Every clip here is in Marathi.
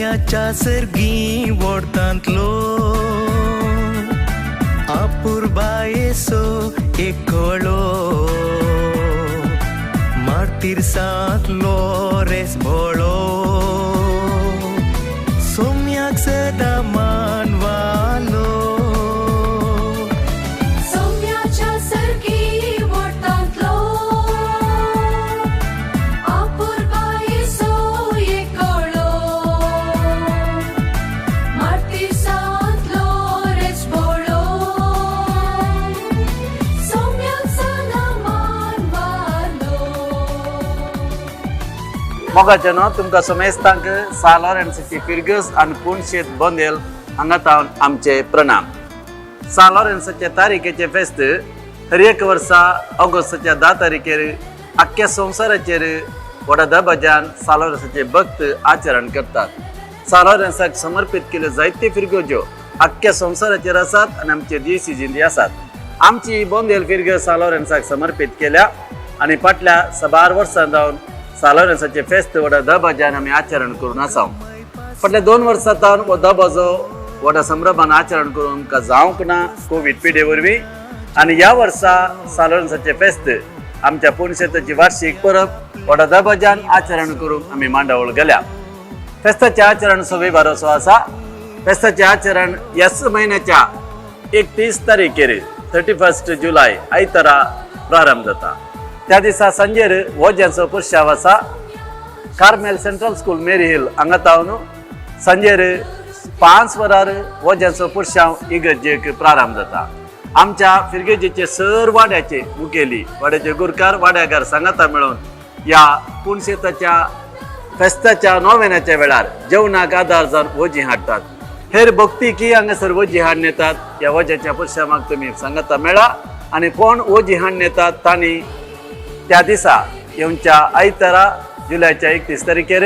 सोम्याच्या सर्गी वोडतांतलो आपुरबायेसो एकळो मार्तिरसांतलो रेस भोळो सोम्याक सदा मानवालो सोम्याच्या सर्गी वोडतांतलो आपुरबायेसो एकळो मार्तिरसांतलो रेस भोळो सोम्याक सदा मानवालो. मोगाचेनो तुमकां समेस्तांक साल लॉरेन्साची फिरगस आनी पुणशेत बोंदेल हांगा तावन आमचे प्रणाम. साल लॉरेन्साचे तारीखेचे फेस्त हर एक वर्सा ऑगस्टाच्या 10 तारखेर आख्ख्या संवसाराचेर व्हडा दबाज्यान साल लॉरेन्साचे भक्त आचरण करतात. साल लॉरेन्साक समर्पीत केल्यो जायत्यो फिरगोज्यो आख्ख्या संवसाराचेर आसात आनी आमचे देशी आसात. आमची ही बोंदेल फिरगस साल लॉरेन्साक समर्पीत केल्या आनी फाटल्या 12 वर्सां जावन साल लॉरेन्साचे फेस्त व्हडा दबाज्यान आमी आचरण करून आसा. फाटल्या 2 वर्सां तावन हो दबाजो व्हडा संभ्रमान आचरण करून आमकां जावंक ना कोवीड पिडे वरवीं. आनी ह्या वर्सा साल लॉरेन्साचे फेस्त आमच्या पुणशेताची वार्षिक परब व्हडा दबाज्यान आचरण करूंक आमी मांडावळ गेल्या. फेस्ताचें आचरण सगळे बारोसो आसा. फेस्ताचें आचरण ह्याच म्हयन्याच्या 31 तारखेर 31 जुलय आयतारा प्रारंभ जाता. त्या दिसा सांजेर वोज्यांचो पुरशाव आसा. कार्मेल सेंट्रल स्कूल मेरी हिल हांगा तावन सांजेर 5 वरार वोज्यांचो पुरशाव इगर्जेक प्रारंभ जाता. आमच्या फिरगेजेचे सर वाड्याचे मुखेली वाड्याचे गुरकार वाड्यागार सांगाता मेळून ह्या पुणशेताच्या फेस्ताच्या नोवेनाच्या वेळार जेवणाक आदार जावन वजी हाडटात. हेर भक्तीकी हांगासर वजी हाडून येतात. ह्या वज्याच्या पुरशावाक तुमी सांगाता मेळा आनी कोण वजी हाडून येतात तांणी त्या दिसा येवच्या आयतारा जुलयाच्या 31 तारखेर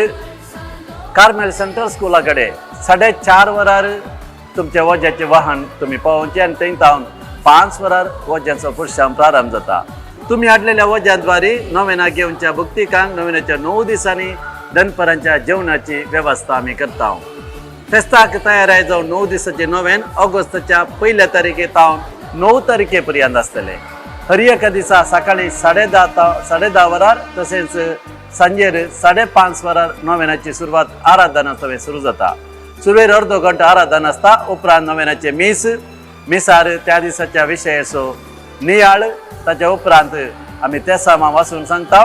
कार्मेल सेंट्रल स्कुला कडेन 4:30 वरार तुमच्या वज्याचें वाहन तुमी पावोवचें आनी थंय तावन 5 वरार वज्याचो पुरशाव प्रारंभ जाता. तुमी हाडलेल्या वज्यांद्वारे नोवेनाक येवच्या भक्तिकांक नोवेनाच्या 9 दिसांनी दनपरांच्या जेवणाची वेवस्था आमी करता. फेस्ताक तयाराय जावन 9 दिसाचें नोवेन ऑगस्टाच्या 1 तारखे तावन 9 तारखे पर्यंत आसतलें. हर एका दिसा सकाळी 10:30 वरार तसेच सांजेर 5:30 वरार नोवेनाची सुरवात आराधना सवे सुरू जाता. सुरवेर अर्दो घंटा आराधना आसता. उपरांत नोवेनाचे मिसार त्या दिसाच्या विशय असो नियाळ. ताच्या उपरांत आमी तेसामा वाचून सांगता.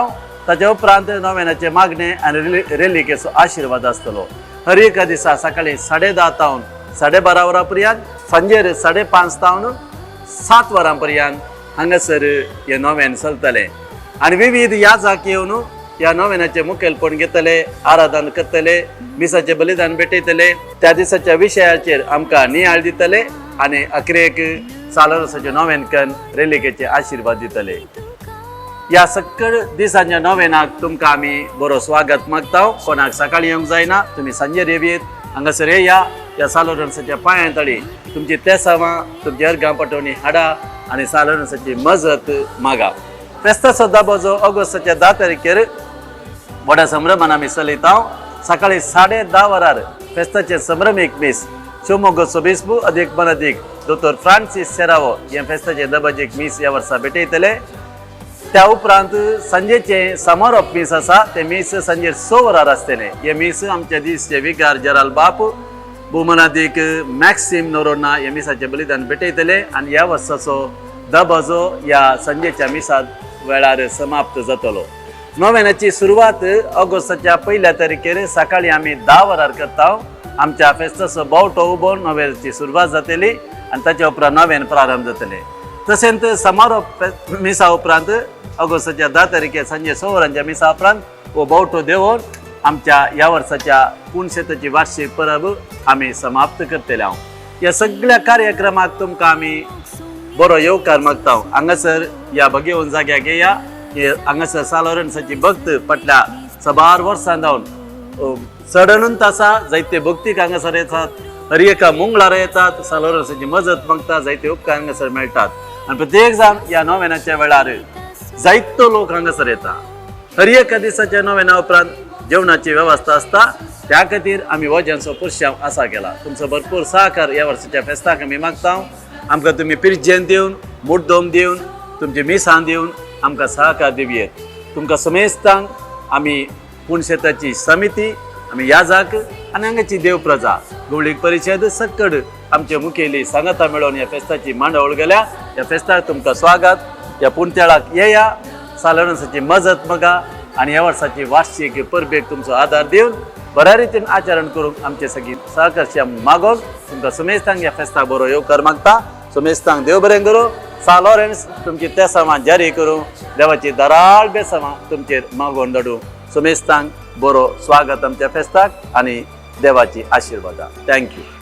ताच्या उपरांत नोवेनाचे मागणे आनी रेलिकेचो आशिर्वाद आसतलो. हर एका दिसा सकाळी 10:30 तावन 12:30 वरां पर्यंत सांजेर 5:30 तावन 7 वरां पर्यंत हांगासर हे नोवेन चलतले आनी विविध याजाक येवन ह्या नोवेनाचे मुखेलपण घेतले, आराधन करतले, मिसाचे बलिदान भेटयतले, त्या दिसाच्या विशयाचेर आमकां नियाळ दितले आनी अखेरेक साल लॉरेन्साचे नोवेनकन रेलिकेचे आशिर्वाद दितले. ह्या सकळ दिसांच्या नोवेनाक तुमकां आमी बरो स्वागत मागता. कोणाक सकाळी येवंक जायना तुमी सांजेर येवीत हांगासर येया. ह्या साल लॉरेन्साच्या पांयां तळी तुमची तेसावां तुमची अर्गां पटोवणी हाडा आनी साल लॉरेन्साची मजत मागा. फेस्ताचो दबाजो ऑगस्टाच्या 10 तारखेर व्हडा संभ्रमान आमी चलयता. सकाळी 10:30 वरार फेस्ताचे संभ्रमीक मीस शिवमोग्गाचो बिस्पू अदीक मनदीक दोतोर फ्रांसीस सेरावो हे फेस्ताचे दबाजेक मीस ह्या वर्सा भेटयतले. त्या उपरांत सांजेचे समारोप मीस आसा. ते मीस सांजेर 6 वरार आसतले. हे मीस आमच्या दिसचे विकार जराल बाप भुमनादीक मॅक्सिम नोरोना हे मिसाचे बलिदान भेटयतले आनी ह्या वर्साचो दबाजो ह्या संजेच्या मिसात वेळार समाप्त जातलो. नोवेनाची सुरवात ऑगस्टाच्या 1 तारखेर सकाळी आमी 10 वरार करता. आमच्या फेस्ताचो बावटो उबोवन नोवेनाची सुरवात जातली आनी ताच्या उपरांत नोवेन प्रारंभ जातले. तशेंच समारोप मिसा उपरांत ऑगस्टाच्या 10 तारखेर सांजे 6 वरांच्या मिसा उपरांत हो बावटो देंवन आमच्या ह्या वर्साच्या पुणशेताची वार्षिक परब आमी समाप्त करतले. ह्या सगळ्या कार्यक्रमाक तुमकां आमी बरो येवकार मागता. हांगासर ह्या भगेवन जाग्याक येया. हांगासर साल लॉरेन्साची भक्त फाटल्या 12 वर्सां जावन चडणूंत आसा. जायते भक्तीक हांगासर येतात. हर एका मंगळारा येतात. साल लॉरेन्साची मजत मागतात. जायते उपकार हांगासर मेळटात आनी प्रत्येक जाण ह्या नोवेनाच्या वेळार जायतो लोक हांगासर येता. हर एका दिसाच्या नोवेना उपरांत जेवणाची वेवस्था आसता. त्या खातीर आमी हो ज्यांचो पुरश्यां आसा केला. तुमचो भरपूर सहकार ह्या वर्साच्या फेस्ताक आमी मागता. आमकां तुमी पिरजेन दिवन, मुड्डोम दिवन, तुमची मिसां दिवन आमकां सहकार दिवयेत. तुमकां समेस्तांक आमी पुणशेताची समिती, आमी याजक आनी हांगाची देव प्रजा गवळीक परिशद सकड आमचे मुखेली सांगाता मेळोवन ह्या फेस्ताची मांडावळ गेल्या. ह्या फेस्ताक तुमकां स्वागत. ह्या पुणतेळाक येया, सालोरन्साची मजत मगा आनी ह्या वर्साची वार्षिक परबेक तुमचो आदार दिवन बऱ्या रितीन आचरण करूंक आमचे सगळी सहकार्य मागोवन तुमकां समेस्तांक ह्या फेस्ताक बरो येवकार मागता. समेस्तांक देव बरें करूं. सा लॉरेन्स तुमची तेसामां जारी करूं. देवाची दराळ बेसामां तुमचेर मागोवन धाडूं. समेस्तांक बरो स्वागत आमच्या फेस्ताक आनी देवाची आशिर्वाद. थँक्यू.